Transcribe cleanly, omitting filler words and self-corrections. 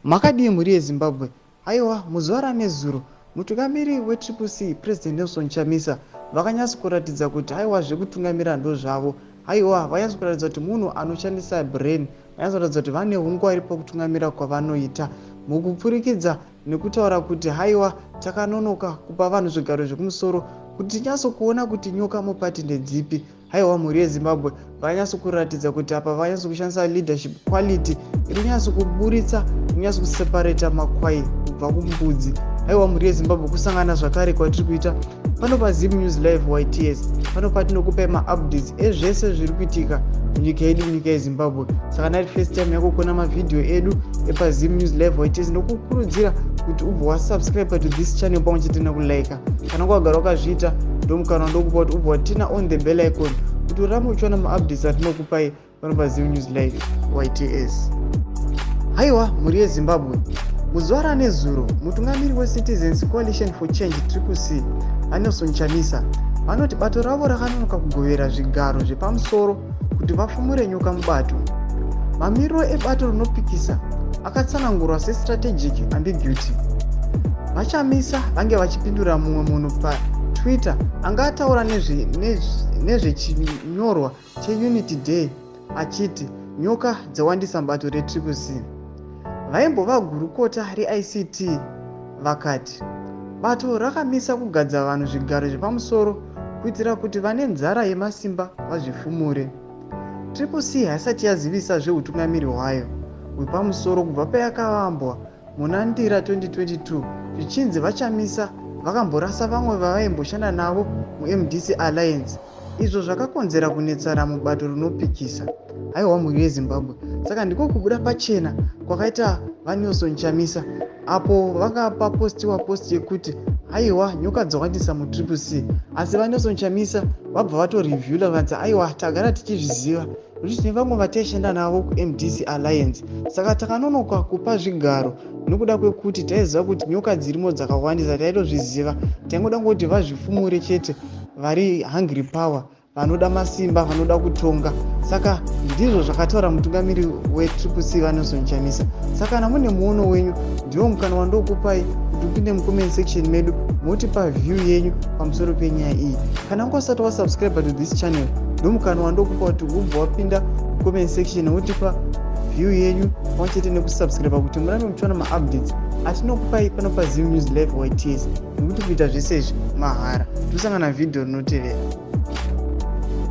Makadii mhuri yeZimbabwe? Aiwa, muzuva ranezuro mutungamiri weTCC President Nelson Chamisa vakanyatsa kuratidza kuti aiwa zvekutungamira ndo zvavo. Aiwa, vanyatsa kuratidza kuti munhu anoshandisa brain, vanyatsa kuratidza kuti vane ungwari pakutungamira kwavanoita mukupfurikidza nekutaura kuti haiwa takanonoka kupa vanhu zvigaro zvekumusoro kuti tinyatso kuona kuti nyoka mupati ndedzipi. Haiwa, mhuri yeZimbabwe vanyatso kuratidza kuti apa vanyatso kushandisa leadership quality irinyatso kuburitsa, irinyatso kuseparata makwai kubva kumbudzi. Haiwa, mhuri yeZimbabwe kusangana zvakare kwatiri kuita pano paZim News Live YTS, pano patinokupai maupdates ezvese zviri kuitika munyika yedu, munyika yeZimbabwe. Saka nari first time yako kuona mavhidhiyo edu epaZim News Live YTS, ndokukurudzira kuti ubve wasubscribe to this channel pamwe chete nekulike. Kana kwagara wakazviita ndomukana ndokupa kuti ubve watina on the bell icon kuti urambe uchiona maupdates atinokupai pano paZim News Live YTS. Haiwa, mhuri yeZimbabwe, muzuva ranezuro mutungamiri weCitizens Coalition for Change TSHABANGU Nelson Chamisa vanoti bato ravo rakanonoka kugovera zvigaro zvepamusoro kuti vafumure nyoka mubato. Mamiriro ebato rinopikisa akatsanangurwa sestrategic ambiguity. VaChamisa vange vachipindura mumwe munhu paTwitter anga ataura nezvechinyorwa cheUnity Day achiti nyoka dzawandisa bato reTCC. Vaimbova gurukota reICT vakati bato rakamisa kugadza vanhu zvigaro zvepamusoro kuitira kuti vane nzara yemasimba vazvifumure. TSHABANGU haisati yazivisa zveutungamiri hwayo hwepamusoro kubva payakavambwa muna Ndira 2022 zvichinzi VaChamisa vakamborasa vamwe vavaimboshanda navo muMDC Alliance, izvo zvakakonzera kunetsana mubato rinopikisa. Haiwa, mhuri yeZimbabwe, saka ndiko kubuda pachena kwakaita vaNelson Chamisa apo vakapa postiwa posti yekuti aiwa nyoka dzawandisa muTSHABANGU, asi vaNelson Chamisa vabva vatorevhiewa vanzi aiwa tagara tichizviziva kuti tine vamwe vataishanda navo kuMDC Alliance, saka takanonoka kupa zvigaro nokuda kwekuti taiziva kuti nyoka dzirimo dzakawandisa, taitozviziva, taingoda kuti vazvifumure chete, vari hungry power, vanoda masimba, vanoda kutonga. Saka ndizvo zvakataura mutungamiri weTSHABANGU vaNelson Chamisa. Saka namune muono wenyu, ndiwo mukana wandokupai kuti upinde mucomment section medu motipa view yenyu pamusoro penyaya iyi. Kana usati wasubscribe to this channel, ndomukana wandokupa kuti ubve wapinda mucomment section wotipa view yenyu pamwe chete nekusubscribe kuti murambe muchiona maupdates atinokupai pano paZim News Live YTS, nekuti kuita zvese izvi mahara. Tosangana vhidhiyo rinotevera.